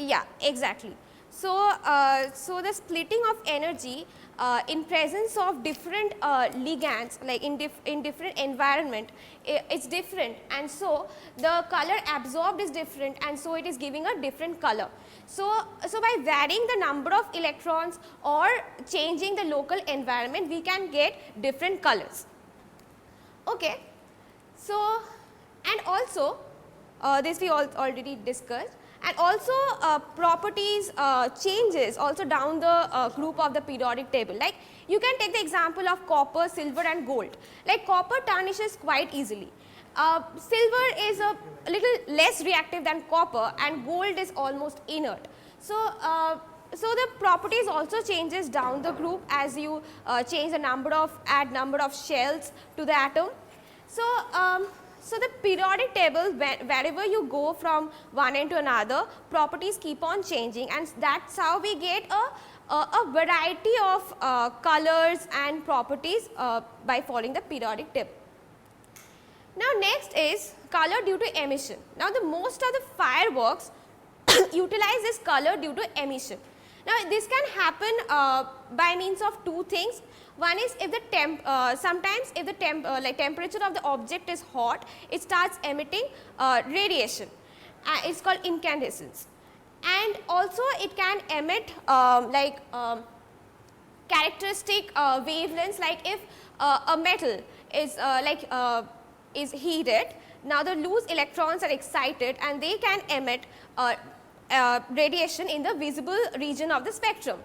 Yeah, exactly. So, so the splitting of energy in presence of different ligands, like in different environment, it's different, and so the color absorbed is different, and so it is giving a different color. So, by varying the number of electrons or changing the local environment, we can get different colors. Okay. So, and also this we already discussed, and also properties changes also down the group of the periodic table. Like you can take the example of copper, silver and gold. Like copper tarnishes quite easily. Silver is a little less reactive than copper, and gold is almost inert. So, so the properties also changes down the group as you change the add number of shells to the atom. So, so the periodic table, wherever you go from one end to another, properties keep on changing, and that's how we get a variety of colors and properties by following the periodic table. Now, next is color due to emission. Now, the most of the fireworks utilize this color due to emission. Now, this can happen by means of two things. One is if the sometimes if the temperature of the object is hot, it starts emitting radiation. It's called incandescence, and also it can emit characteristic wavelengths, like if a metal is heated. Now, the loose electrons are excited and they can emit radiation in the visible region of the spectrum.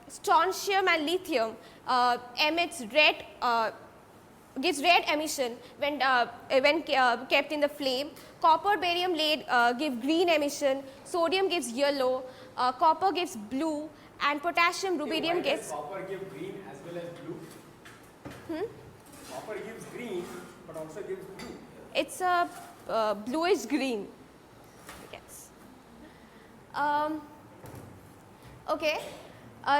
Strontium and lithium emits red, gives red emission when kept in the flame. Copper, barium, lead give green emission. Sodium gives yellow. Copper gives blue, and potassium, rubidium gives. Copper gives green as well as blue. Copper gives green, but also gives blue. It's a bluish green. Yes. Okay.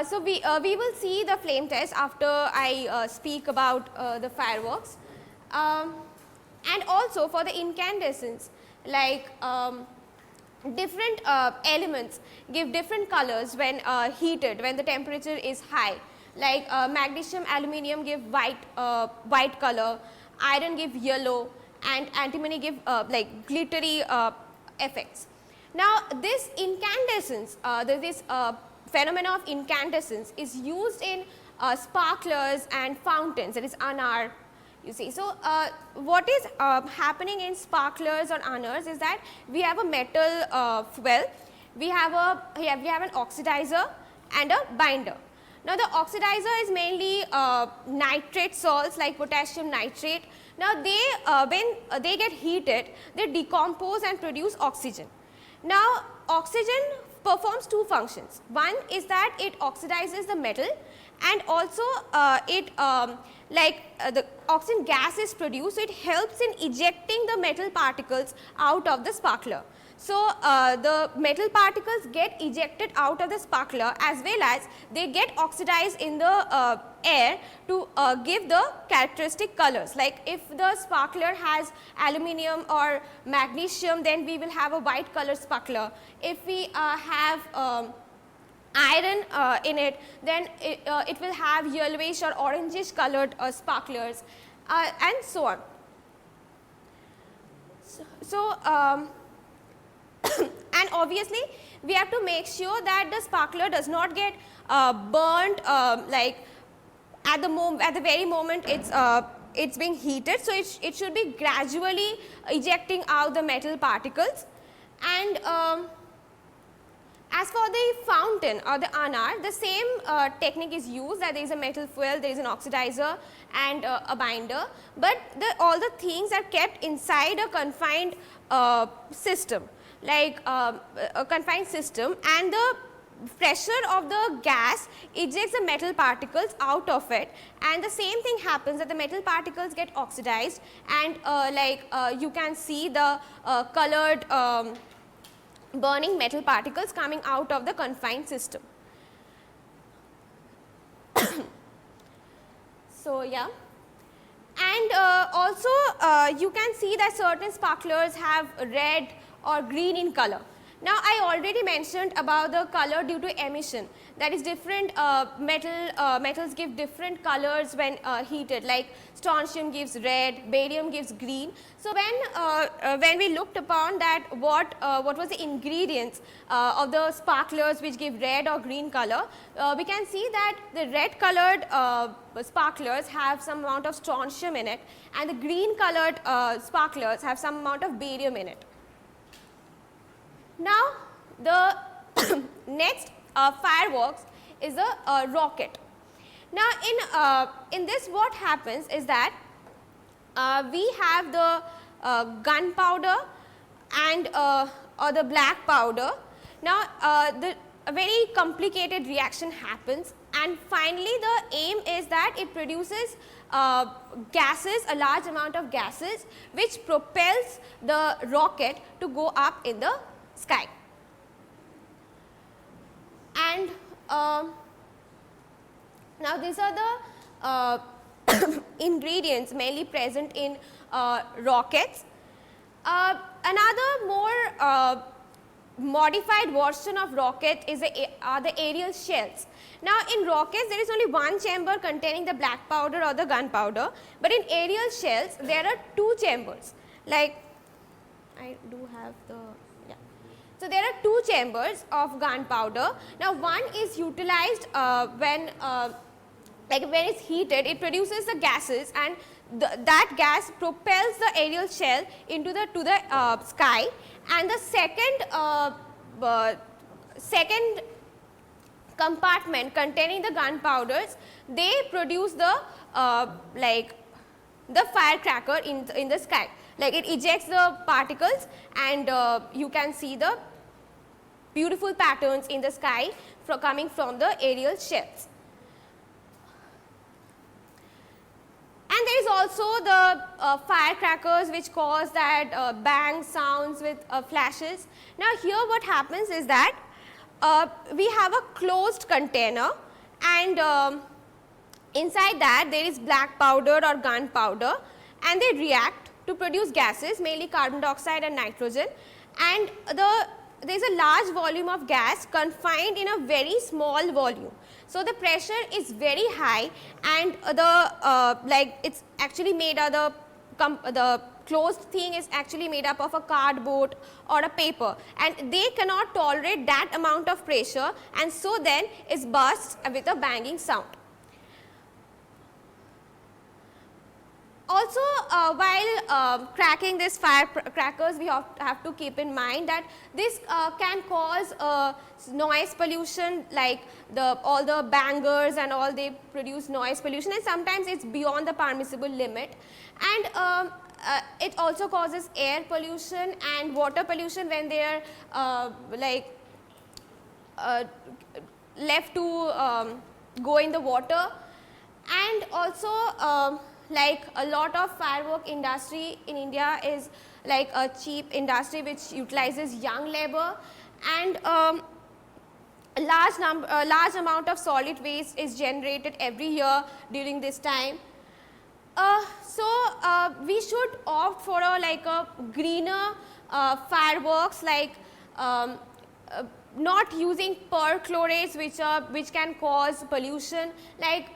So we will see the flame test after I speak about the fireworks, and also for the incandescence, like different elements give different colors when heated, when the temperature is high. Like magnesium, aluminium give white color, iron give yellow, and antimony give like glittery effects. Now, this incandescence, this phenomena of incandescence is used in sparklers and fountains, that is anar, you see. So, what is happening in sparklers or anars is that we have a metal fuel, we have an oxidizer and a binder. Now, the oxidizer is mainly nitrate salts like potassium nitrate. Now, they when they get heated, they decompose and produce oxygen. Now, oxygen performs two functions. One is that it oxidizes the metal, and also the oxygen gas is produced, so it helps in ejecting the metal particles out of the sparkler. So, the metal particles get ejected out of the sparkler, as well as they get oxidized in the air to give the characteristic colors. Like if the sparkler has aluminium or magnesium, then we will have a white color sparkler. If we have iron in it, then it will have yellowish or orangish colored sparklers, and so on. And obviously, we have to make sure that the sparkler does not get burnt like at the very moment it's being heated. So, it should be gradually ejecting out the metal particles. And as for the fountain or the anar, the same technique is used, that there is a metal fuel, there is an oxidizer and a binder, but all the things are kept inside a confined system, like a confined system, and the pressure of the gas ejects the metal particles out of it, and the same thing happens, that the metal particles get oxidized, and you can see the colored burning metal particles coming out of the confined system. So, yeah. And also you can see that certain sparklers have red or green in color. Now I already mentioned about the color due to emission, that is different metals give different colors when heated, like strontium gives red, barium gives green. So when we looked upon that what was the ingredients of the sparklers which give red or green color, we can see that the red colored sparklers have some amount of strontium in it, and the green colored sparklers have some amount of barium in it. Now the next fireworks is a rocket. Now in this what happens is that we have the gunpowder and or the black powder. Now a very complicated reaction happens, and finally the aim is that it produces gases, a large amount of gases, which propels the rocket to go up in the sky. And now these are the ingredients mainly present in rockets. Another more modified version of rocket is are the aerial shells. Now in rockets there is only one chamber containing the black powder or the gunpowder, but in aerial shells there are two chambers. Like I do have the so there are two chambers of gunpowder. Now one is utilized when it's heated, it produces the gases, and that gas propels the aerial shell into the sky, and the second compartment containing the gunpowders, they produce the the firecracker in the sky. Like it ejects the particles, and you can see the beautiful patterns in the sky coming from the aerial shells. And there is also the firecrackers which cause that bang sounds with flashes. Now here what happens is that we have a closed container, and inside that there is black powder or gunpowder, and they react to produce gases, mainly carbon dioxide and nitrogen, and there is a large volume of gas confined in a very small volume. So the pressure is very high, and it's actually made of the closed thing is actually made up of a cardboard or a paper, and they cannot tolerate that amount of pressure, and so then it bursts with a banging sound. Also while cracking these firecrackers, we have to keep in mind that this can cause noise pollution, like all the bangers and all, they produce noise pollution, and sometimes it is beyond the permissible limit. And it also causes air pollution and water pollution when they are left to go in the water. And also like a lot of firework industry in India is like a cheap industry which utilizes young labor, and a large amount of solid waste is generated every year during this time. So we should opt for a greener fireworks, like not using perchlorates which can cause pollution. Like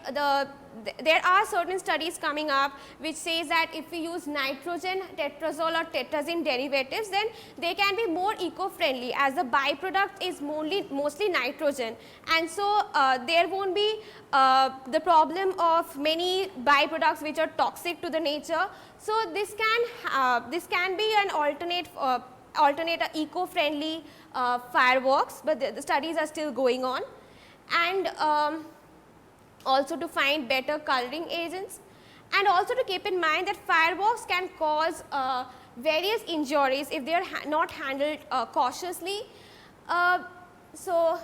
there are certain studies coming up which says that if we use nitrogen, tetrazole or tetrazine derivatives, then they can be more eco-friendly, as the byproduct is mostly nitrogen, and so there won't be the problem of many byproducts which are toxic to the nature. So this can be an alternate eco-friendly fireworks, but the studies are still going on. And also to find better coloring agents, and also to keep in mind that fireworks can cause various injuries if they are not handled cautiously. So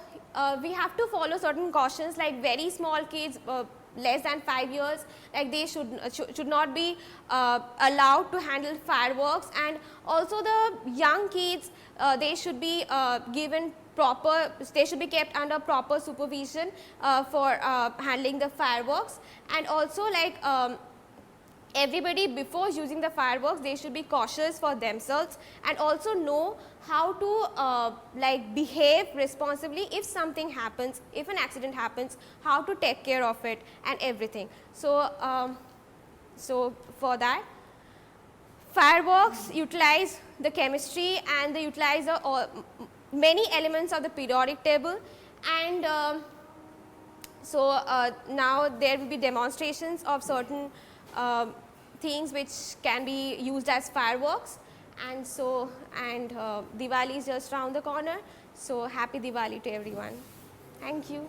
we have to follow certain cautions, like very small kids less than 5 years, like they should not be allowed to handle fireworks, and also the young kids, they should be they should be kept under proper supervision for handling the fireworks. And also, like everybody before using the fireworks, they should be cautious for themselves and also know how to like behave responsibly if something happens, if an accident happens, how to take care of it and everything. So for that, fireworks utilize the chemistry and they utilize many elements of the periodic table, and now there will be demonstrations of certain things which can be used as fireworks, and Diwali is just around the corner, so happy Diwali to everyone. Thank you.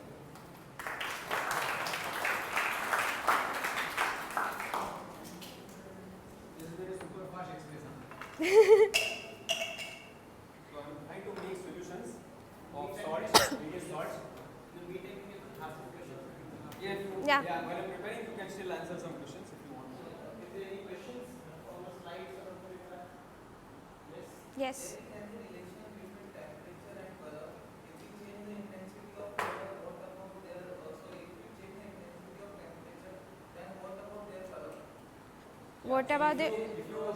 This is very super fast expression. So I'm trying to make solutions of salts, various salts. Yeah. While I'm preparing, you can still answer some questions if you want. Is there any questions on the slides or something like that? Yes. Yes. There is an relation between temperature and color. If you change the intensity of color, what about their if you change the intensity of temperature, then what about their color? What about the If you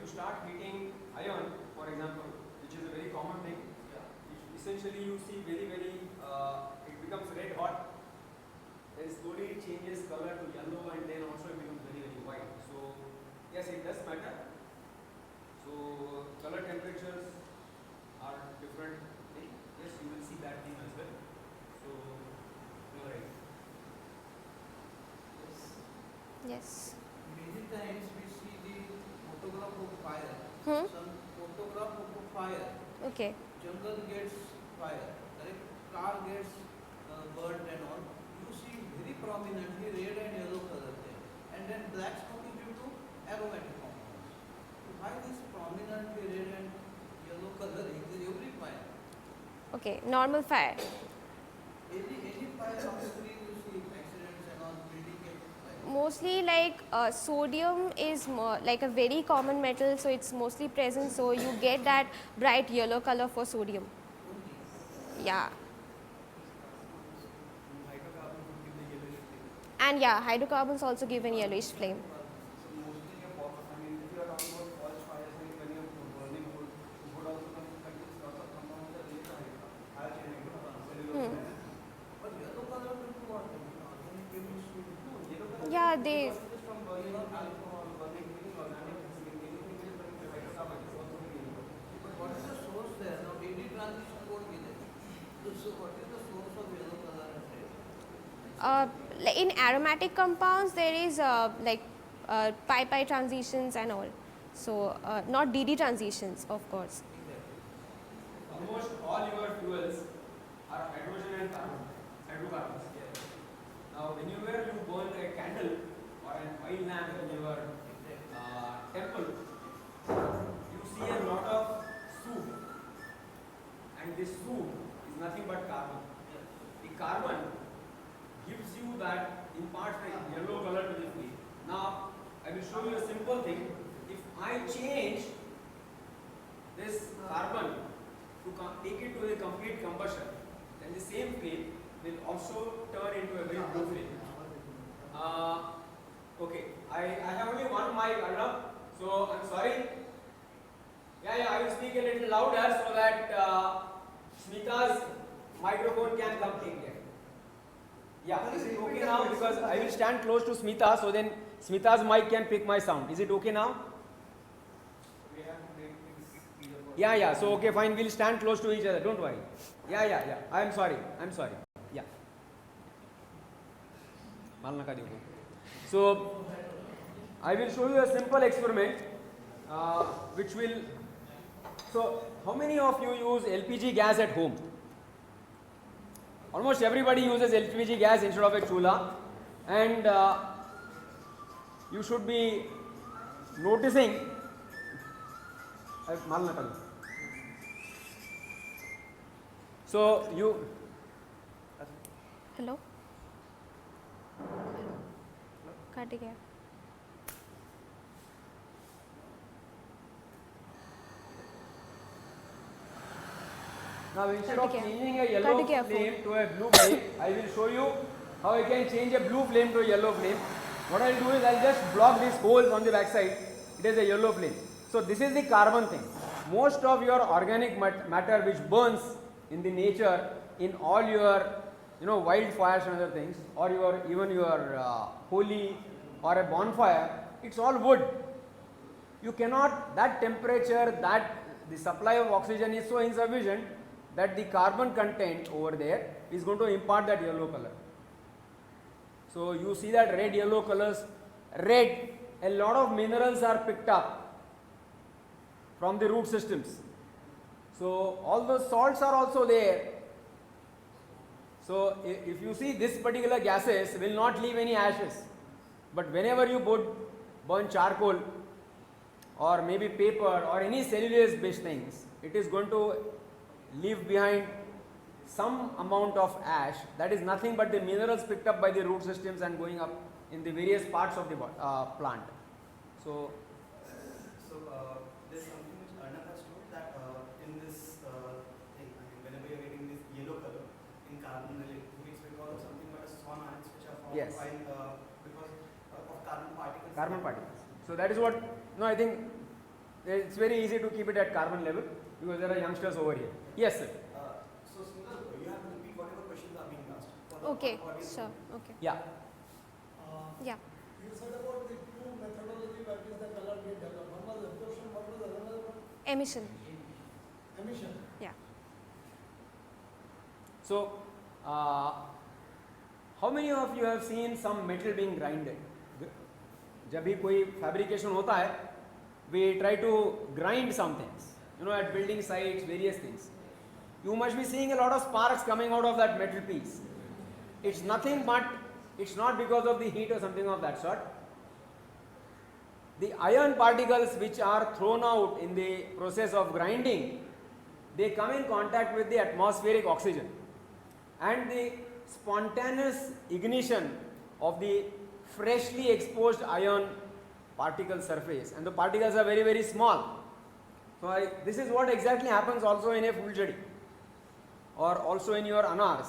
start heating iron, for example, which is a very common thing, essentially you see it becomes red hot, then slowly it changes color to yellow and then also it becomes very white. So yes, it does matter. So color temperatures are different thing. Yes, you will see that thing as well. So you're right. yes. Many times we see the photograph of fire. Hmm? Some photograph of fire. Okay. Jungle gets fire. Correct? Car gets burnt and all. You see very prominently red and yellow color there. And then black smoke is due to aromatic compounds. So why this prominently red and yellow color is every fire? Okay, normal fire. Any fire on the screen you see accidents and all building fire. Mostly like sodium is like a very common metal, so it's mostly present, so you get that bright yellow color for sodium. Yeah. Hydrocarbon would give the yellowish flame. And yeah, hydrocarbons also give a yellowish flame. So mostly if you are talking about forest fires and when you are burning wood also contains lots of compounds that relate to higher chain cellulose. But yellow color due to what? Organic chemistry. Yellow color Yeah, they is from burning of alcohol, burning organic hydrocarbon is also very yellow. But what is the source there? Now AD transition code is there. So what is the source of yellow color and red? in aromatic compounds there is like pi transitions and all, so not DD transitions, of course. Almost all your fuels are hydrogen and carbon, hydrocarbons. Now, whenever you burn a candle or an oil lamp in your temple, you see a lot of soot, and this soot is nothing but carbon. The carbon gives you that, imparts the yellow color to the flame. Now, I will show you a simple thing. If I change this carbon to take it to the complete combustion, then the same flame will also turn into a very blue flame. Okay, I have only one mic, Arnab, so I'm sorry. Yeah, I will speak a little louder so that Smita's microphone can come take care. Yeah, is it okay now? Because I will stand close to Smita, so then Smita's mic can pick my sound. Is it okay now? Yeah, so okay, fine, we'll stand close to each other, don't worry. Yeah, I'm sorry. Yeah. So, I will show you a simple experiment which will. So, how many of you use LPG gas at home? Almost everybody uses LPG gas instead of a chula, and you should be noticing. So you. Hello. Cut गया. Now instead Cut of gaya. changing a yellow Cut gaya flame to a blue flame, I will show you how I can change a blue flame to a yellow flame. what I'll do is I'll just block these holes on the backside. It is a yellow flame. So this is the carbon thing. Most of your organic matter which burns in the nature, in all your wildfires and other things, or even your holy or a bonfire, it's all wood. You cannot, that temperature, that the supply of oxygen is so insufficient that the carbon content over there is going to impart that yellow color. So you see that red yellow colors, red, a lot of minerals are picked up from the root systems. So all those salts are also there. So if you see, this particular gases will not leave any ashes, but whenever you burn charcoal or maybe paper or any cellulose based things, it is going to leave behind some amount of ash that is nothing but the minerals picked up by the root systems and going up in the various parts of the plant. So there's something which Arnab has told that in this thing, I mean, whenever you're getting this yellow color in carbon related, it's because of something called as swan ions which are formed yes, while because of carbon particles. Carbon particles. So that is what, I think it's very easy to keep it at carbon level because there are youngsters over here. Yes, sir. So Sundar, you have to repeat whatever questions are being asked. Okay, sure. Okay. Yeah. Yeah. You said about the two methodology that is the color get developed. One was absorption, what was the another one? Emission. Emission. Yeah. So, how many of you have seen some metal being grinded? जब भी कोई fabrication होता है, we try to grind some things, at building sites, various things. You must be seeing a lot of sparks coming out of that metal piece. It's nothing but, it's not because of the heat or something of that sort. The iron particles which are thrown out in the process of grinding, they come in contact with the atmospheric oxygen, and the spontaneous ignition of the freshly exposed iron particle surface, and the particles are very, very small. So this is what exactly happens also in a fulchari or also in your anars,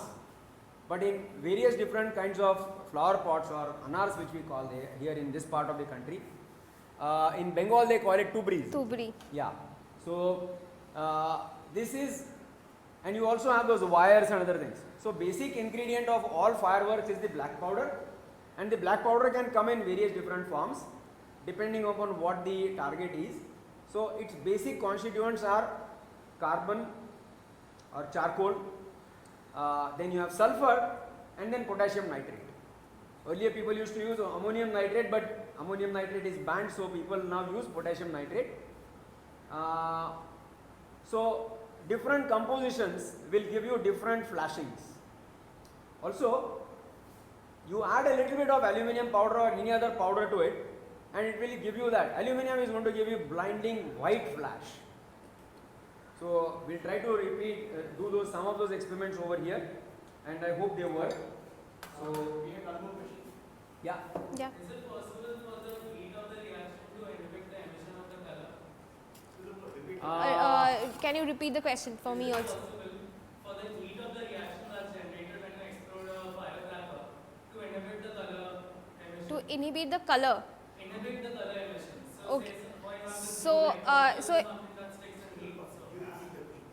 but in various different kinds of flower pots or anars which we call here in this part of the country. In Bengal they call it tubris. Tubri. Yeah. So this is, and you also have those wires and other things. So basic ingredient of all fireworks is the black powder, and the black powder can come in various different forms depending upon what the target is. So its basic constituents are carbon or charcoal, then you have sulfur, and then potassium nitrate. Earlier people used to use ammonium nitrate, but ammonium nitrate is banned, so people now use potassium nitrate. So different compositions will give you different flashings. Also, you add a little bit of aluminium powder or any other powder to it, and it will give you that. Aluminium is going to give you blinding white flash. So we'll try to do some of those experiments over here, and I hope they work. So We have one more question. yeah. Yeah. Is it possible for the heat of the reaction to inhibit the emission of the color? Repeat. Can you repeat the question for me Is it also? possible for the heat of the reaction that's generated when you explode a firecracker to inhibit the color emission? To inhibit the color. Inhibit the color emission. So, Okay. say, for example, So, blue so- light is something that sticks in heat.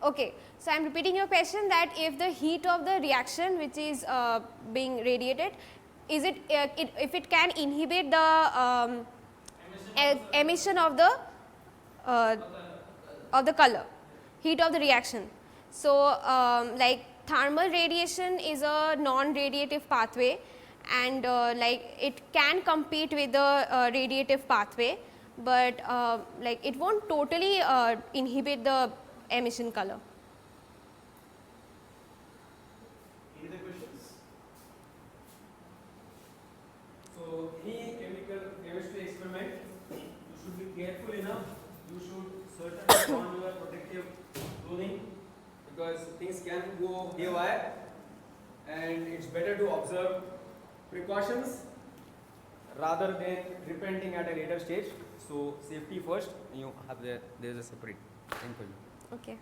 Okay, so I'm repeating your question that if the heat of the reaction which is being radiated, is if it can inhibit the emission of the color, heat of the reaction. So like thermal radiation is a non-radiative pathway, and like it can compete with the radiative pathway, but like it won't totally inhibit the emission color. Any other questions? So any chemistry experiment, you should be careful enough. You should certainly put on your protective clothing because things can go haywire, and it's better to observe precautions rather than repenting at a later stage. So safety first. You have there's a separate thing for you. Okay.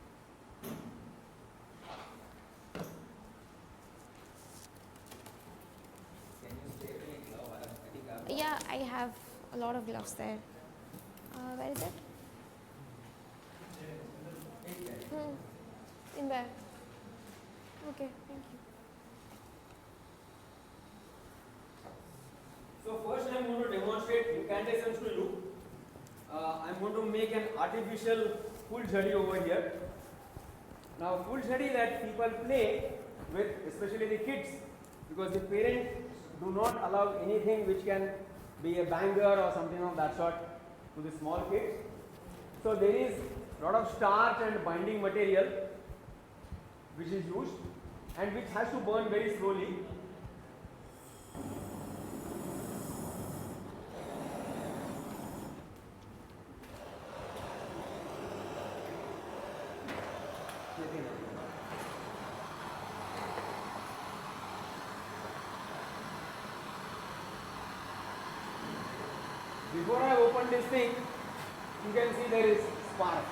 Can you stay away? I think I'm Yeah, I have a lot of gloves there. Where is it? In where? Okay, thank you. So first I am going to demonstrate incantations to you. I am going to make an artificial full jhadi over here. Now full jhadi that people play with, especially the kids, because the parents do not allow anything which can be a banger or something of that sort to the small kids. So there is a lot of starch and binding material which is used and which has to burn very slowly. Before I open this thing, you can see there is sparks.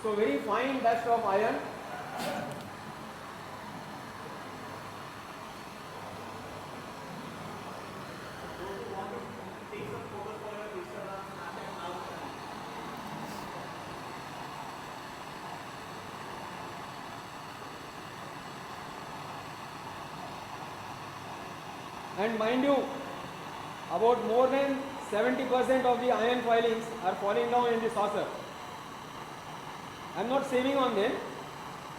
So very fine dust of iron. And mind you, about more than 70% of the iron filings are falling down in the saucer. I am not saving on them,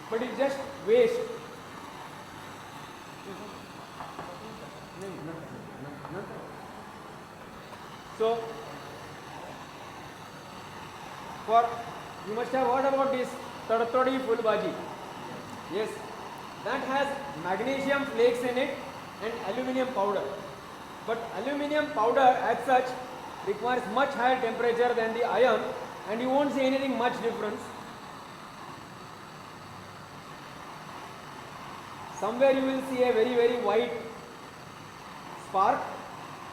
but it's just waste. So, you must have heard about this Tadtodi Fulbaji. Yes, that has magnesium flakes in it and aluminium powder. But aluminium powder as such requires much higher temperature than the iron, and you won't see anything much difference. Somewhere you will see a very white spark,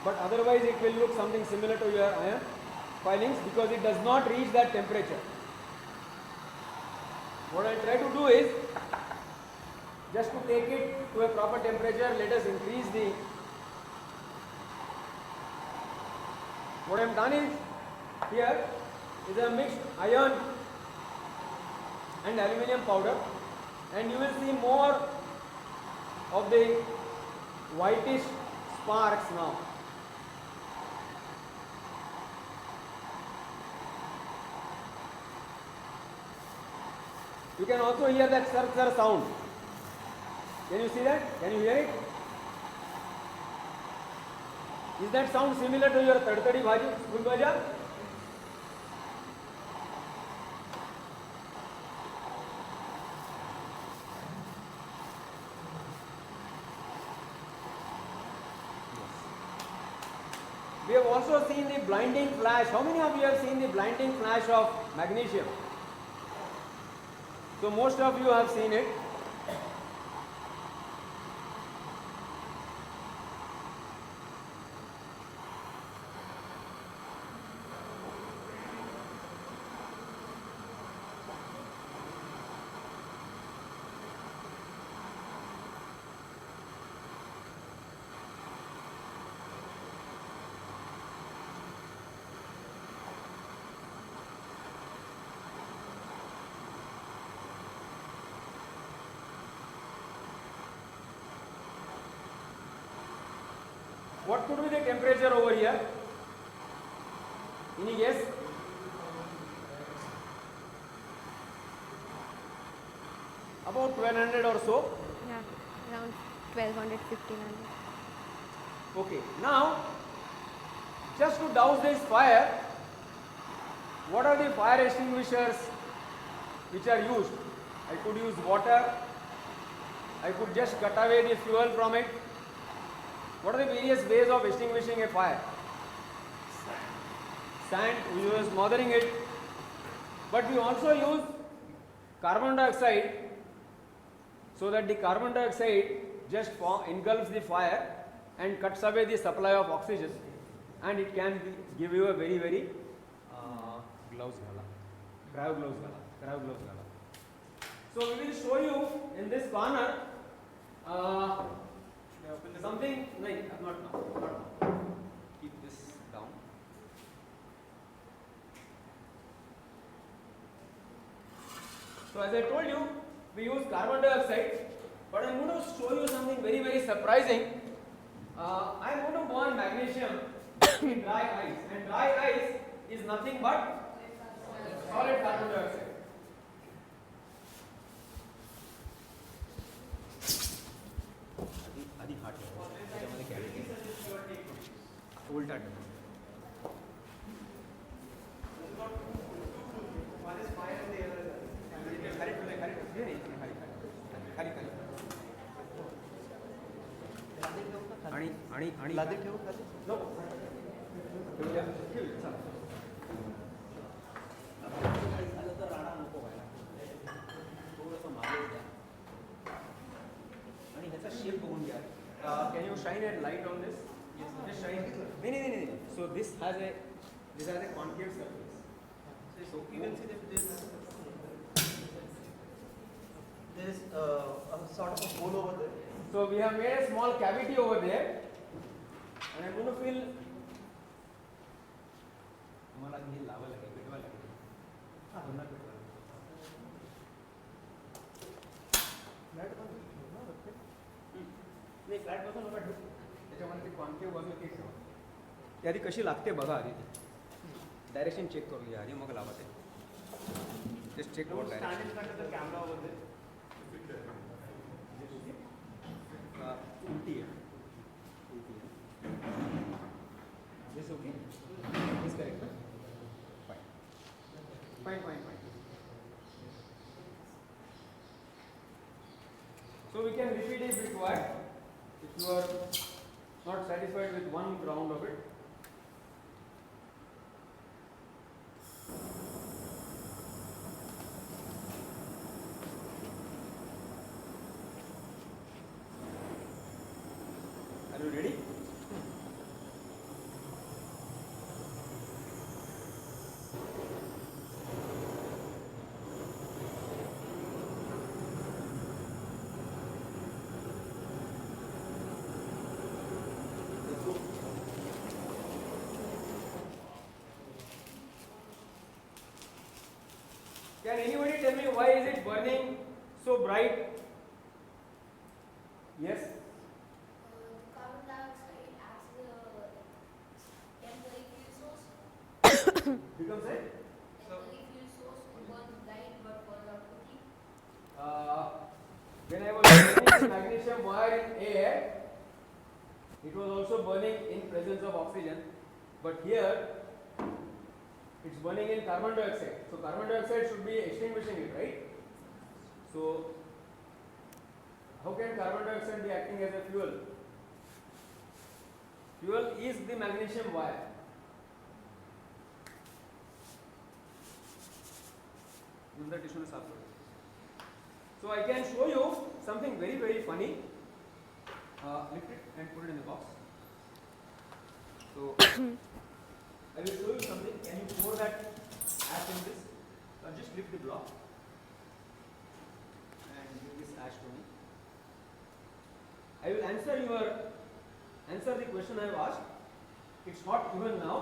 but otherwise it will look something similar to your iron filings because it does not reach that temperature. What I try to do is just to take it to a proper temperature. Let us increase the. What I have done is here is a mixed iron and aluminium powder, and you will see more of the whitish sparks now. You can also hear that sir sound. Can you see that? Can you hear it? Is that sound similar to your Tadtadi Bhaji, Phul Bhaja? We have also seen the blinding flash. How many of you have seen the blinding flash of magnesium? So most of you have seen it. What could be the temperature over here? Any guess? About 1200 or so. Yeah, around 1200, 1500. Okay, now just to douse this fire, what are the fire extinguishers which are used? I could use water, I could just cut away the fuel from it. What are the various ways of extinguishing a fire? Sand, we use smothering it, but we also use carbon dioxide, so that the carbon dioxide just engulfs the fire and cuts away the supply of oxygen, and it can give you a very gloves gala, cryo gloves gala. So we will show you in this corner something like not now. Keep So as I told you, we use carbon dioxide, but I'm going to show you something very, very surprising. I'm going to burn magnesium in dry ice, and dry ice is nothing but solid carbon dioxide. आधी heart त्याच्यामध्ये cavity उलटा आणि लादे ठेवू राणा नको व्हायला थोडंसं मागे द्या आणि ह्याचा शेप बघून घ्या. Can you shine at light on this? Just shine. नाही. So this has a concave surface. So you can see that there is a sort of a hole over there. So we have made a small cavity over there, and I'm going to fill. तुम्हाला हे लावा लागेल, पेटवा लागेल. पुन्हा पेटवा. Flat नाही, flat पासून नका ठेवू. त्याच्यामध्ये ते कॉन्केव बाजू ते ठेवा. ती आधी कशी लागते बघा आधी ती. डायरेक्शन चेक करूया आधी मग लावा ते. Just check what direction. Camera over there. उल्टी है. This okay? This correct? Fine. So we can repeat if required. If you are not satisfied with one round of it. Are you ready? Can anybody tell me why is it burning so bright? Yes? Carbon dioxide acts as a temporary fuel source. Becomes a? Temporary fuel source to burn light but burns out quickly. When I was burning magnesium wire in air, it was also burning in presence of oxygen, but here it's burning in carbon dioxide. So carbon dioxide should be extinguishing it, right? So how can carbon dioxide be acting as a fuel? Fuel is the magnesium wire. So I can show you something very, very funny. Lift it and put it in the box. So I will show you something. Can you pour that ash in this? Or just lift the block and give this ash to me. I will answer the question I have asked. It's hot even now.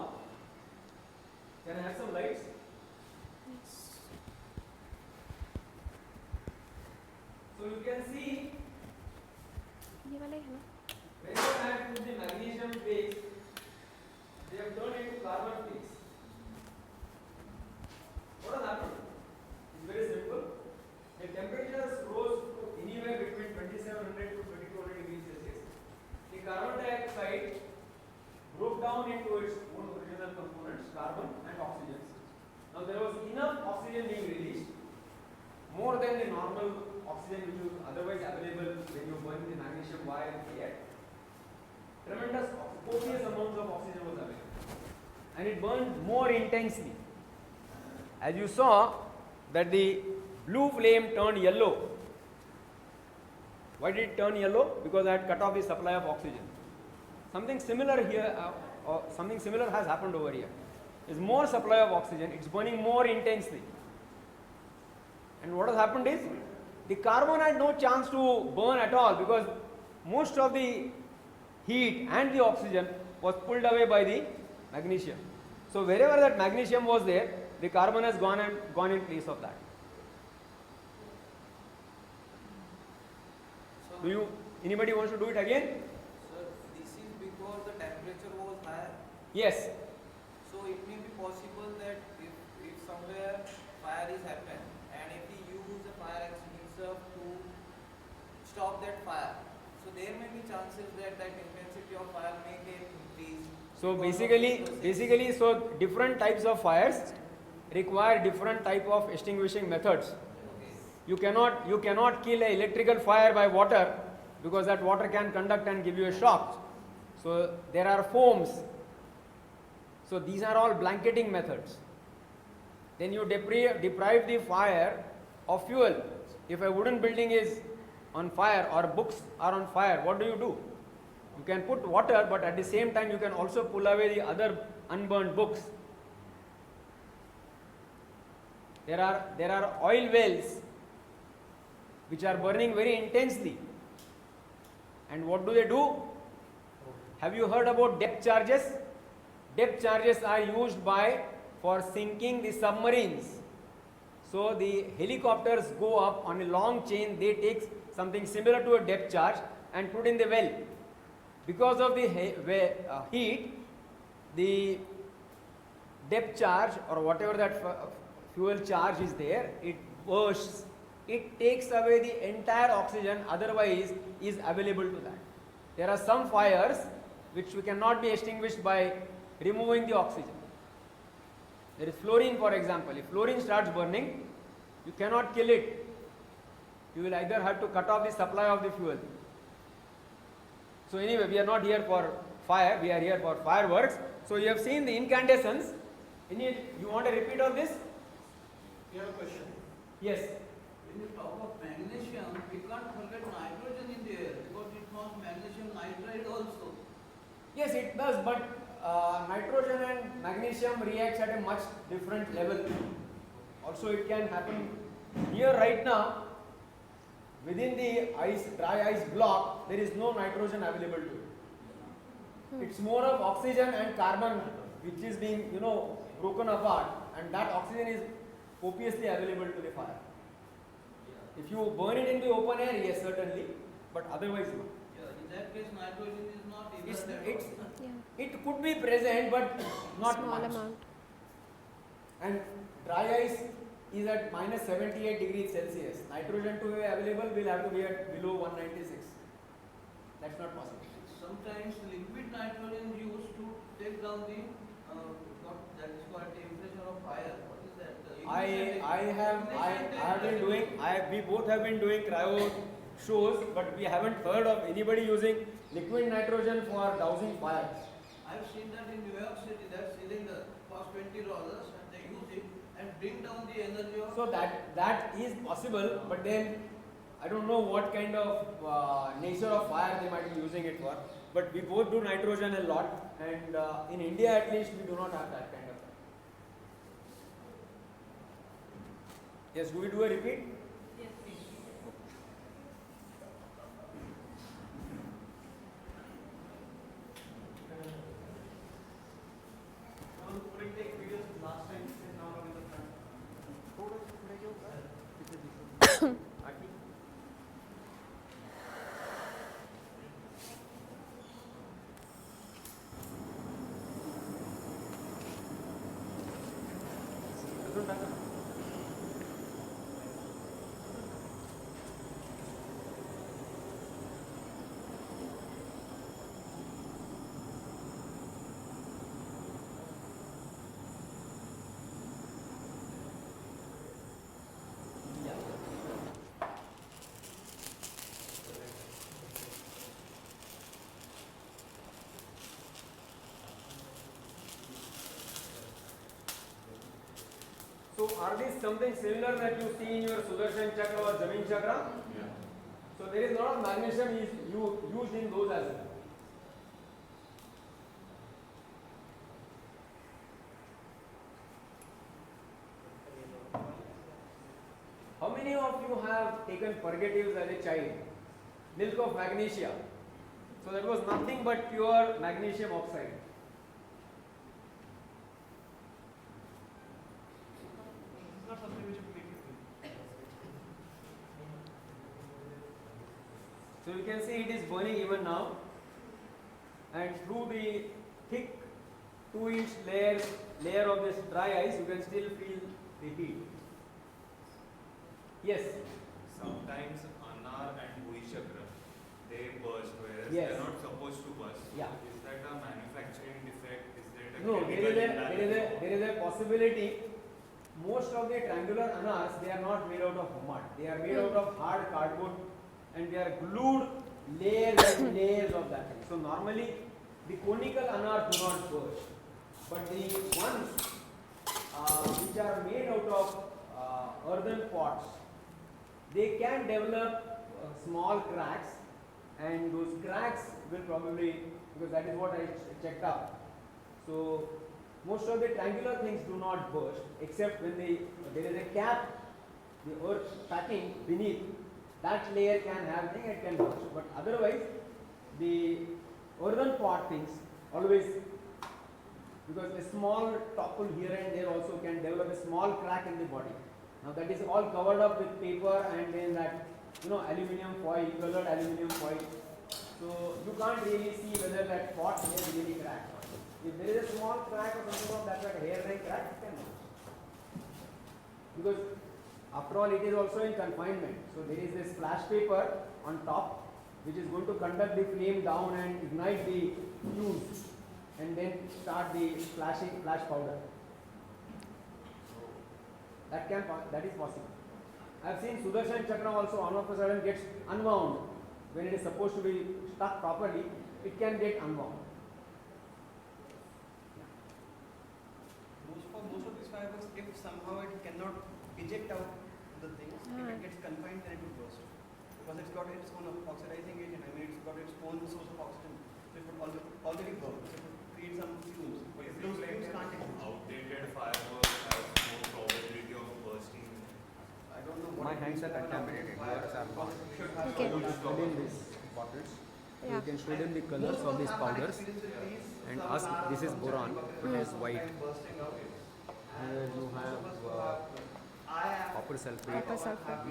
Can I have some lights? So you can see ये वाला है ना. whenever I have put the magnesium flakes, they have turned into carbon flakes. What has happened? It's very simple. The temperatures rose to anywhere between 2700 to 2200 degrees Celsius. The carbon dioxide broke down into its own original components, carbon and oxygen. Now there was enough oxygen being released, more than the normal oxygen which was otherwise available when you burn the magnesium wire in air. Tremendous copious amounts of oxygen was available, and it burned more intensely. As you saw that the blue flame turned yellow. Why did it turn yellow? Because I had cut off the supply of oxygen. Something similar here, something similar has happened over here. There's more supply of oxygen, it's burning more intensely. And what has happened is, the carbon had no chance to burn at all because most of the heat and the oxygen was pulled away by the magnesium. So wherever that magnesium was there, the carbon has gone in place of that. Do you, anybody wants to do it again? Sir, this is because the temperature was higher. Yes. So it may be possible that if somewhere fire is happened and if we use a fire extinguisher to stop that fire, so there may be chances that intensity of fire may get increased. So because of basically, this process. so different types of fires require different type of extinguishing methods. Okay. You cannot kill an electrical fire by water because that water can conduct and give you a shock. So there are foams. So these are all blanketing methods. Then you deprive the fire of fuel. If a wooden building is on fire or books are on fire, what do? You can put water, but at the same time you can also pull away the other unburned books. There are oil wells which are burning very intensely. And what do? Have you heard about depth charges? Depth charges are used for sinking the submarines. So the helicopters go up on a long chain, they take something similar to a depth charge and put in the well. Because of the heat, the depth charge or whatever that fuel charge is there, it bursts. It takes away the entire oxygen otherwise is available to that. There are some fires which cannot be extinguished by removing the oxygen. There is fluorine, for example. If fluorine starts burning, you cannot kill it. You will either have to cut off the supply of the fuel. So anyway, we are not here for fire, we are here for fireworks. So you have seen the incandescence. You want a repeat of this? You have a question? Yes. When you talk of magnesium, we can't forget nitrogen in the air because it forms magnesium nitride also. Yes, it does, but nitrogen and magnesium reacts at a much different level. Also, it can happen here right now. Within the dry ice block, there is no nitrogen available to it. It's more of oxygen and carbon which is being, broken apart, and that oxygen is copiously available to the fire. If you burn it in the open air, yes, certainly, but otherwise no. Yeah, in that case, nitrogen is not It's, inert. it's, Yeah. it could be present, but not Small much. amount. And dry ice is at minus 78 degrees Celsius. Nitrogen to be available will have to be at below 196. That's not possible. Sometimes liquid nitrogen is used to take down the that is called temperature of fire. What is that? We both have been doing cryo shows, but we haven't heard of anybody using liquid nitrogen for dousing fires. I've seen that in New York City, that cylinder costs $20 and they use it and bring down the energy of. So that is possible, but then I don't know what kind of nature of fire they might be using it for. But we both do nitrogen a lot, and in India at least we do not have that kind of fire. Yes, do we do a repeat? Yes. So are these something similar that you see in your Sudarshan Chakra or Jamin Chakra? Yeah. So there is a lot of magnesium used in those as well. How many of you have taken purgatives as a child? Milk of magnesia. So that was nothing but pure magnesium oxide. It's not something which will make you feel. So you can see it is burning even now, and through the thick 2-inch layer of this dry ice, you can still feel the heat. Yes. Sometimes Anar and Bhuishakra, they burst, whereas Yes. they're not supposed to burst. Yeah. Is that a manufacturing defect? Is that a No, chemical imbalance? there is a possibility. Most of the triangular anars, they are not made out of mud. They are made out of hard cardboard, and they are glued layers and layers of that thing. So normally the conical anars do not burst, but the ones which are made out of earthen pots, they can develop small cracks, and those cracks will probably, because that is what I checked up. So most of the triangular things do not burst, except when there is a cap, the earth packing beneath, that layer can have thing, it can burst. But otherwise, the earthen pot things always, because a small topple here and there also can develop a small crack in the body. Now that is all covered up with paper and then that, aluminium foil, colored aluminium foil. So you can't really see whether that pot is really cracked. If there is a small crack or something of that, like hairline crack, it can burst. Because after all, it is also in confinement. So there is this flash paper on top, which is going to conduct the flame down and ignite the fuse, and then start the flash powder. That is possible. I have seen Sudarshan Chakra also all of a sudden gets unwound. When it is supposed to be stuck properly, it can get unwound. For most of these fibers, if somehow it cannot eject out the things, if it gets confined, then it will burst. Because it's got its own oxidizing agent, it's got its own source of oxygen. So it would already burn. So it would create some fumes. But if those fumes can't exist. Outdated fireworks has more probability of bursting. I don't know what My it hands means are by an contaminated. outdated fire, Yours are because not. it should have Okay. some- Study in these bottles. Yeah. You can show them the colors of these powders and ask, this is boron, it is white. Here you have copper sulfate. Copper sulfate.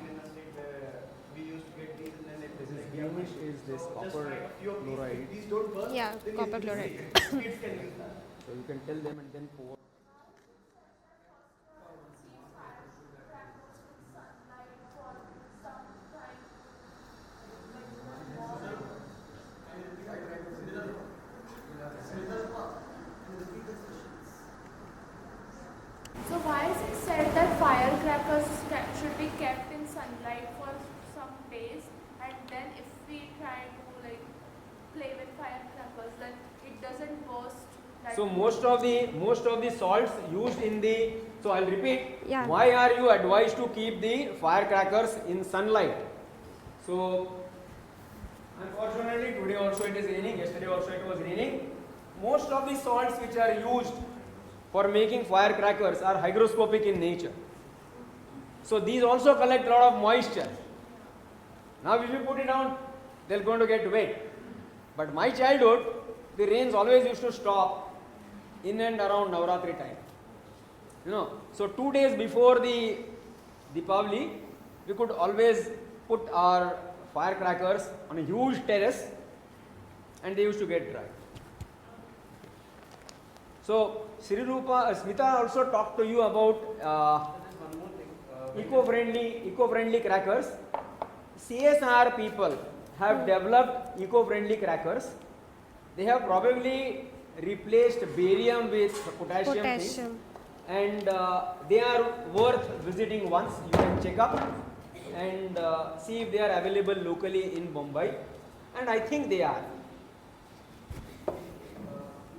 This is greenish, is this copper chloride. These don't burst. Yeah, then copper kids chloride. can use that. So you can tell them and then pour. So why is it said that firecrackers should be kept in sunlight for some days, and then if we try to play with firecrackers, then it doesn't burst? So most of the salts used in the, so I'll repeat, Yeah. why are you advised to keep the firecrackers in sunlight? So unfortunately today also it is raining, yesterday also it was raining. Most of the salts which are used for making firecrackers are hygroscopic in nature. So these also collect a lot of moisture. Now if you put it down, they're going to get wet. But my childhood, the rains always used to stop in and around Navratri time. So 2 days before the Deepavali, we could always put our firecrackers on a huge terrace, and they used to get dry. So Sri Rupa, Smita also talked to you about There's one more thing. eco-friendly crackers. CSR people have developed eco-friendly crackers. They have probably replaced barium with potassium. Potassium. And they are worth visiting once. You can check up and see if they are available locally in Mumbai, and I think they are.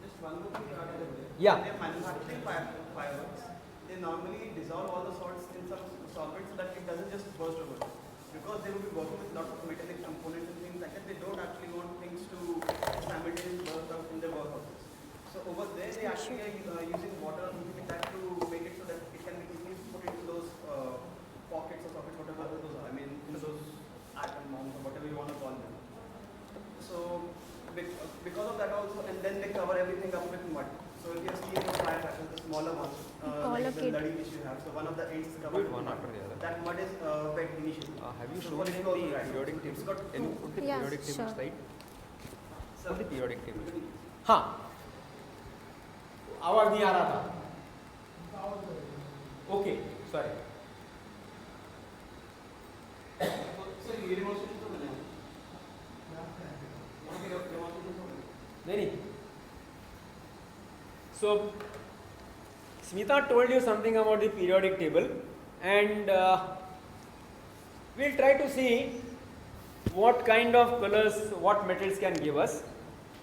Just one more thing regarding the Yeah. They're manufacturing fireworks. They normally dissolve all the salts in some solvent so that it doesn't just burst over. Because they will be working with lots of metallic components and things like that, they don't actually want things to simultaneously burst out in their workhouses. So over there, they actually are using water or something like that to make it so that it can be easily put into those pockets or sockets, whatever those are. I mean, into those atom bombs or whatever you want to call them. So because of that also, and then they cover everything up with mud. So if you have seen the firecrackers, the smaller ones, Call like a the kid. laddi which you have, so one of the ends is covered One with after the other. that mud is wet initially. Have you So shown what in it the goes right. periodic It's table? got Can you two. put the Yeah, periodic table sure. slide? So Put the periodic table. हाँ आवाज नहीं आ रहा था okay sorry so ये demonstration तो बने हैं। वहाँ के demonstration तो बने हैं। नहीं so Smita told you something about the periodic table and we'll try to see what kind of colors what metals can give us.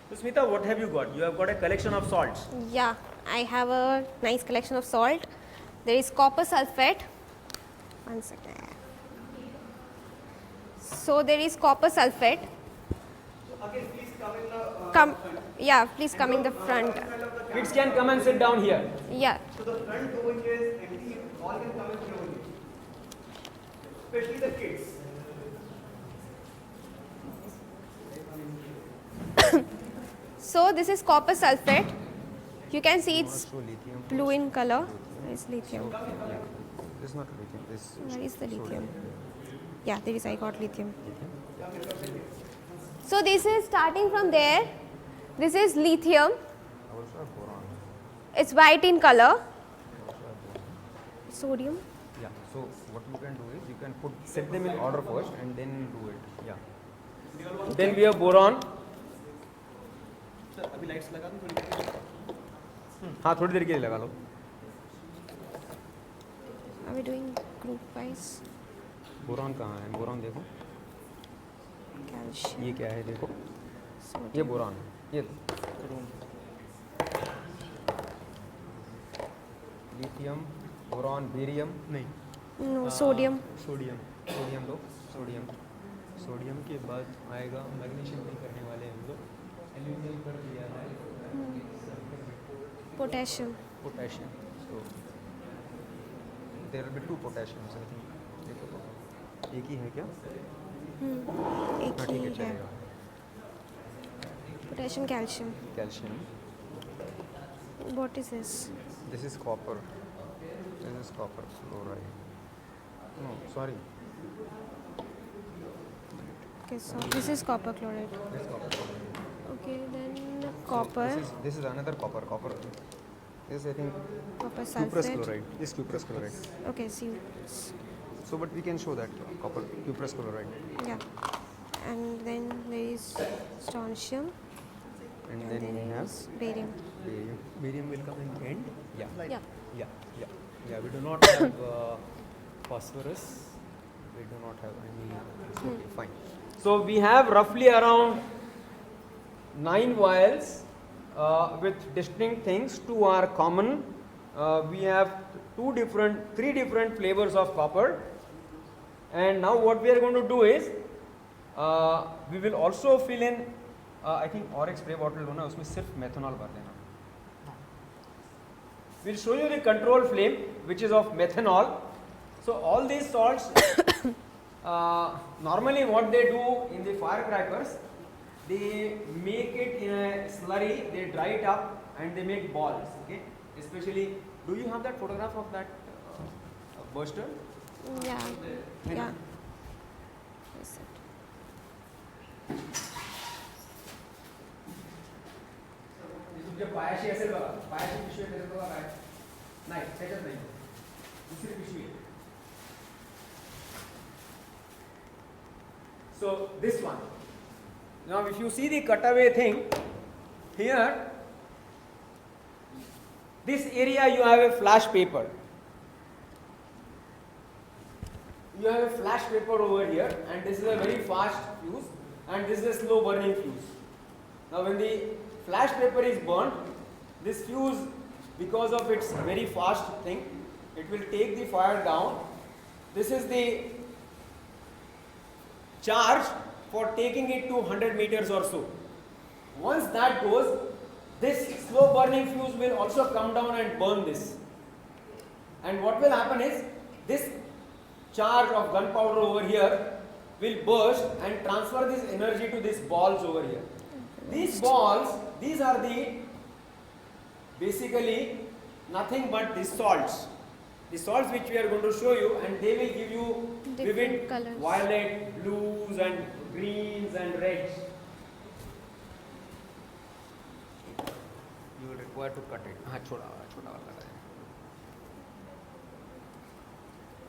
So Smita, what have you got? You have got a collection of salts. Yeah, I have a nice collection of salt. There is copper sulfate. One second. So there is copper sulfate. So again, please come in the Come, front. yeah, please come in the front. Front of the camera. Kids can come and sit down here. Yeah. So the front over here is empty. All can come in here only. Especially the kids. So this is copper sulfate. You can see it's So lithium. blue in color. It's lithium. Yeah. This is not lithium. This Where is the lithium? sodium. Yeah, there is. I got lithium. So this is starting from there. This is lithium. Also have boron. It's white in color. Also have boron. Sodium. Yeah. So what you can do is you can put set them in order first and then do it. Yeah. Then we have boron. Sir, अभी lights लगा दूँ थोड़ी? हाँ थोड़ी देर के लिए लगा लो. Are we doing group wise? Boron कहाँ है? बोरॉन देखो. Calcium. ये क्या है देखो. ये Sodium. बोरॉन है. ये लिथियम, बोरॉन, बेरियम नहीं. No, sodium. सोडियम. सोडियम लो. सोडियम. सोडियम के बाद आएगा मैग्नीशियम नहीं करने वाले हम लोग. एल्यूमिनियम कर दिया है. Potassium. Potassium. So there will be two potassiums I think. देखो तो एक ही है क्या? एक हाँ ही ठीक है है. चलेगा. Potassium, calcium. Calcium. What is this? This is copper. This is copper fluoride. No, sorry. Okay, so this is copper chloride. This is copper chloride. Okay, then So copper, this is another copper. Copper. This is I think copper cuprous sulfate. chloride. This is cuprous chloride. Okay, see, So but we can show that copper cuprous chloride. yeah. And then there is strontium. And And then then we there have is barium. barium. Barium will come in the end. Yeah. Yeah. Yeah. Yeah. Yeah. We do not have phosphorus. We do not have any. Okay, fine. So we have roughly around 9 vials with distinct things. 2 are common. We have 3 different flavors of copper. And now what we are going to do is we will also fill in. I think और एक spray bottle लो ना उसमें सिर्फ methanol भर देना. We'll show you the control flame which is of methanol. So all these salts normally what they do in the firecrackers, they make it in a slurry, they dry it up and they make balls. Okay, especially do you have that photograph of that burster? Yeah. Yeah. Yes, sir. तुमच्या पायाशी असेल बघा, पायाची पिशवी आहे त्याच्यात बघा काय नाही त्याच्यात नाही दुसरी पिशवी आहे. So this one. Now if you see the cutaway thing here, this area you have a flash paper. You have a flash paper over here and this is a very fast fuse and this is a slow burning fuse. Now when the flash paper is burnt, this fuse, because of its very fast thing, it will take the fire down. This is the charge for taking it to 100 meters or so. Once that goes, this slow burning fuse will also come down and burn this. And what will happen is, this charge of gunpowder over here will burst and transfer this energy to these balls over here. These balls, these are the basically nothing but these salts. The salts which we are going to show you, and they will give you Different vivid colours. violet, blues and greens and reds. You will require to cut it. हाँ छोटा वाला लगाएं.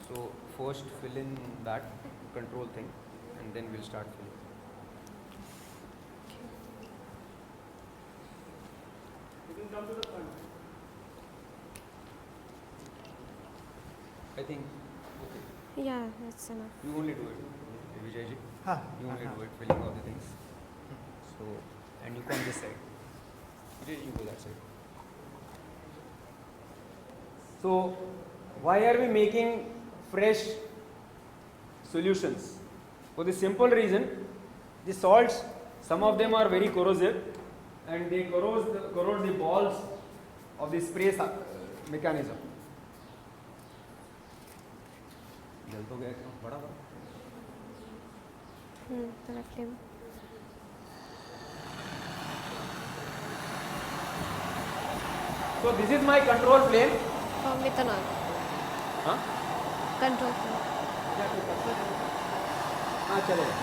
So first fill in that control thing, and then we'll start filling. You can come to the front. I think Yeah, that's enough. you only do it, Vijay ji. हाँ. You only do it, filling all the things. So, and you come this side. Vijay, you go that side. So, why are we making fresh solutions? For the simple reason, the salts, some of them are very corrosive, and they corrode the balls of the spray mechanism. जल तो गया क्यों? बड़ा बड़ा. थोड़ा flame. So, this is my control flame. Methanol. Huh? Control flame. हाँ चलेगा.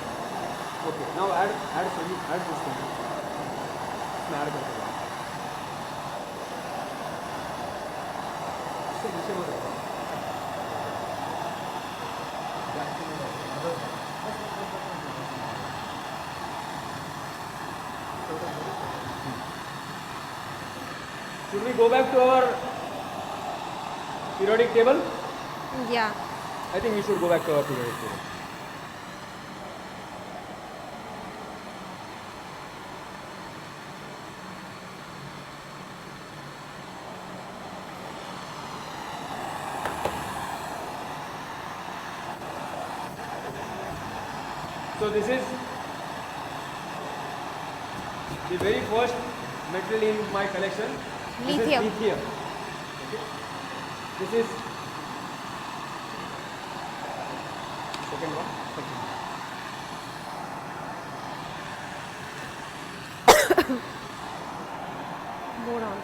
Okay. Now add this thing. इसमें add करते हैं. इससे नीचे मत रखो. Should we go back to our periodic table? Yeah. I think we should go back to our periodic table. So this is the very first metal in my collection. This is Lithium. lithium. Okay. This is second one. Boron.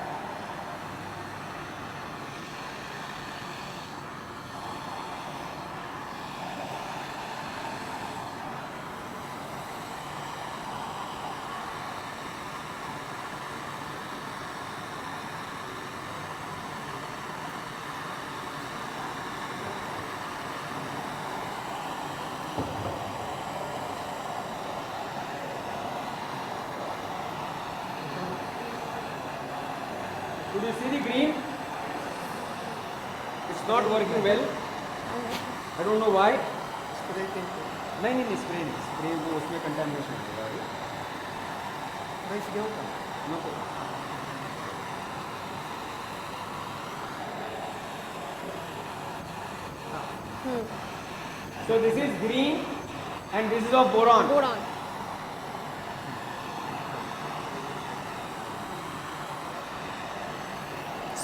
Could you see the green? It's not working well. I don't know why. नहीं spray वो उसमें contamination होगा अभी. नहीं इसलिए होगा. नको. So this is green and this is of boron. Boron.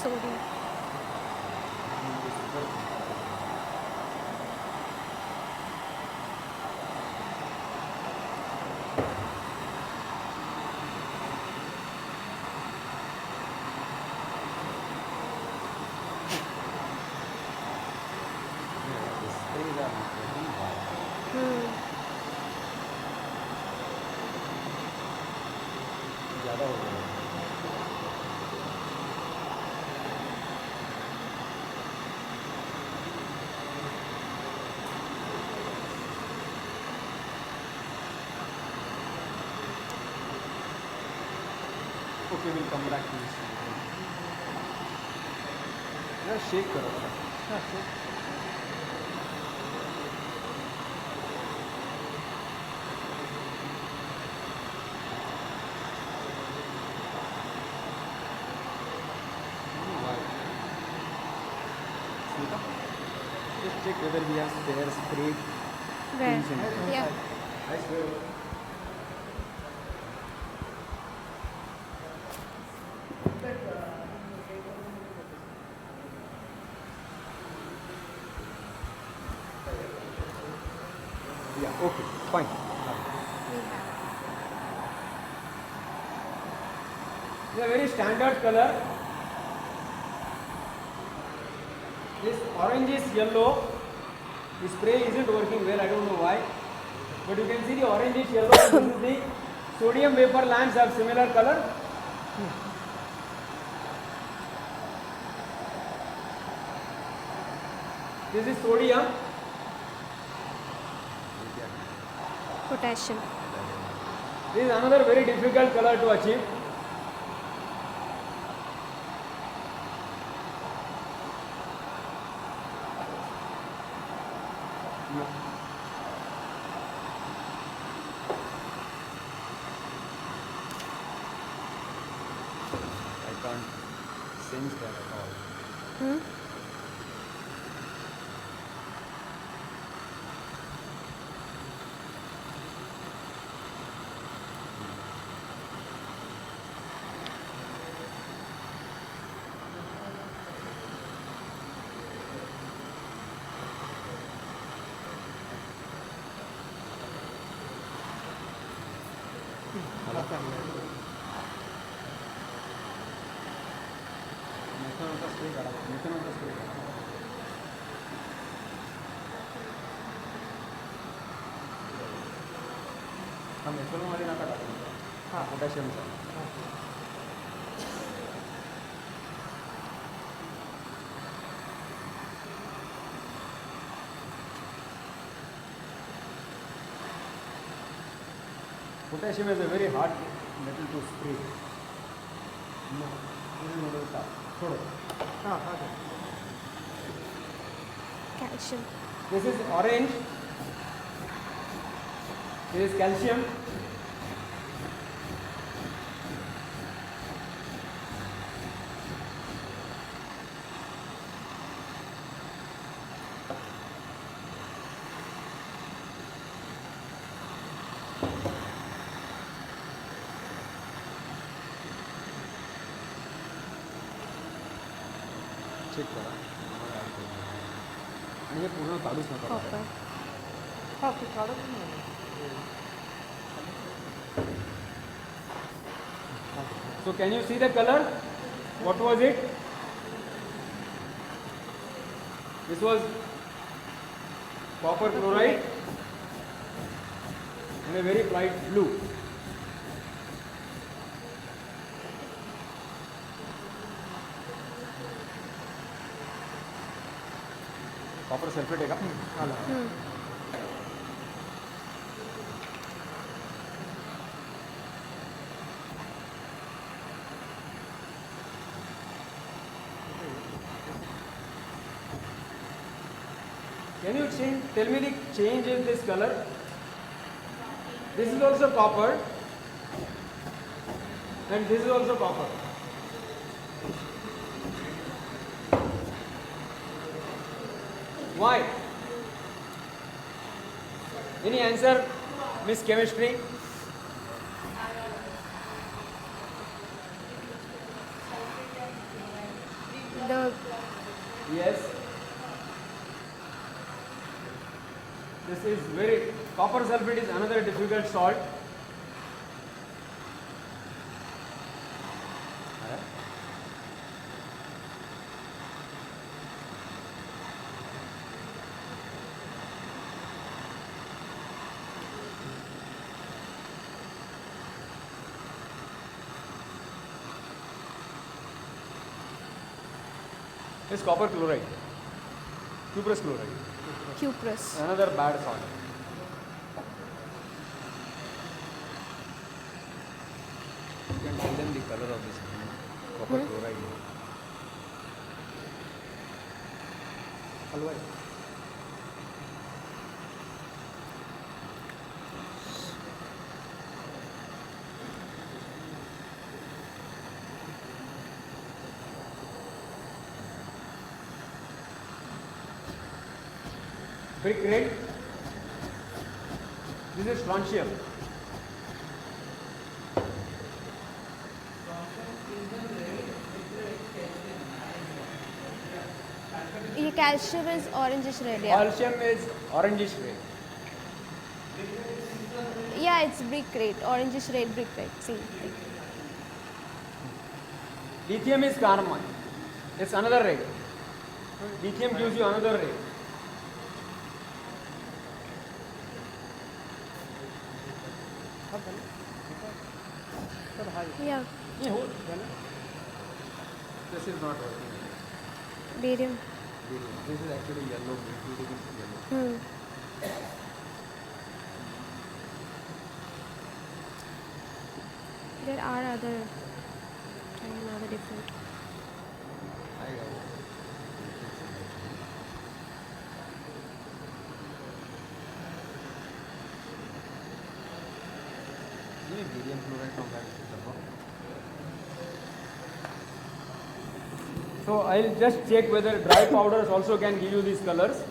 Sodium. ज़्यादा हो गया. Okay, we'll come back to this. यार शेक करो. हाँ shake. Just check whether we have spare sprayed Where? things in it. Yeah. I swear. Yeah, okay, fine. It's a very standard color. This orange is yellow. The spray isn't working well, I don't know why. But you can see the orange is yellow. This is the sodium vapor lamps have similar color. This is sodium. Potassium. This is another very difficult color to achieve. I can't sense that at all. Hmm? हा मेथनॉलमध्ये नका टाकू. हां पोटॅशियमचा. Potassium is a very hard metal to spray. No, छोड़ो. हाँ हाँ. Calcium. This is orange. This is calcium. Check करा. आणि हे पूर्ण काढूच नका. Copper. हा ते काढत नाही. So can you see the color? What was it? This was copper chloride and a very bright blue. Copper sulphate आहे का? Hmm. Can you tell me the change in this color? This is also copper and this is also copper. Why? Any answer, Miss Chemistry? The Yes. This is very, copper sulfate is another difficult salt. This is copper chloride, cuprous chloride, cuprous. another bad salt. You can tell them the color of this copper chloride. हलवा है. Brick red. This is strontium. ये calcium is orangish red. Yeah. Calcium is orangish red. Yeah, it's brick red, orangish red, brick red. Same thing. Lithium is carmine. It's another red. Lithium gives you another ray. Yeah. This is not working. Barium. This is actually yellow. Yellow. There are other. Try another different. barium chloride from that sulfur. So I'll just check whether dry powders also can give you these colors.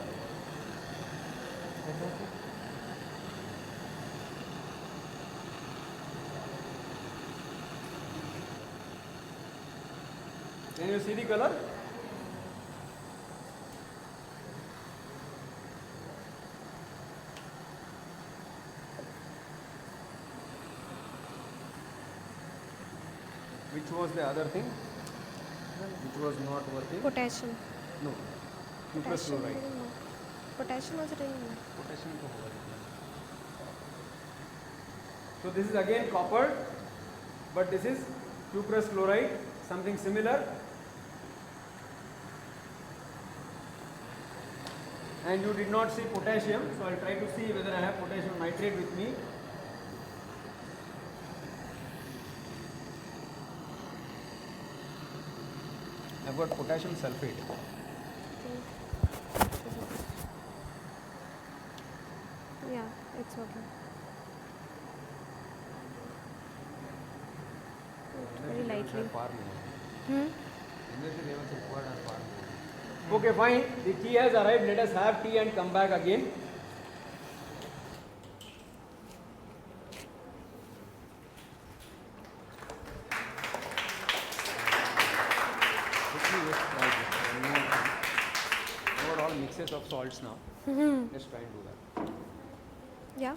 Can you see the color? Which was the other thing? Which was not working? Potassium. No. Cuprous Potassium. chloride. No. Potassium also doesn't know. Potassium को होगा So this is again copper, but this is cuprous chloride, something similar. And you did not see potassium, so I'll try to see whether I have potassium nitrate with me. I've got potassium sulfate. Yeah, it's okay. Very lightly. Far more. Energy levels required are far more. Okay, fine. The tea has arrived. Let us have tea and come back again. Quickly just try this. I've got all mixes of salts now. Let's try and do that. Yeah.